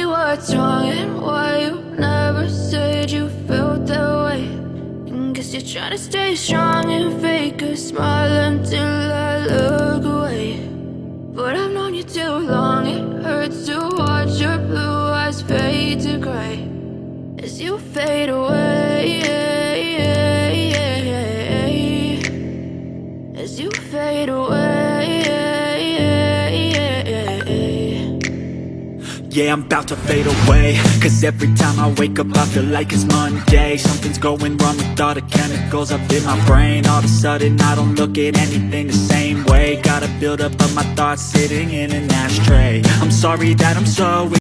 what's wrong and why you never said you felt that way. And guess you're trying to stay strong and fake a smile until I look away. But I've known you too long, it hurts to watch your blue eyes fade to gray as you fade away, as you fade away. Yeah, I'm about to fade away, cause every time I wake up I feel like it's Monday. Something's going wrong with all the chemicals up in my brain. All of a sudden I don't look at anything the same way. Gotta build up of my thoughts sitting in an ashtray. I'm sorry that I'm so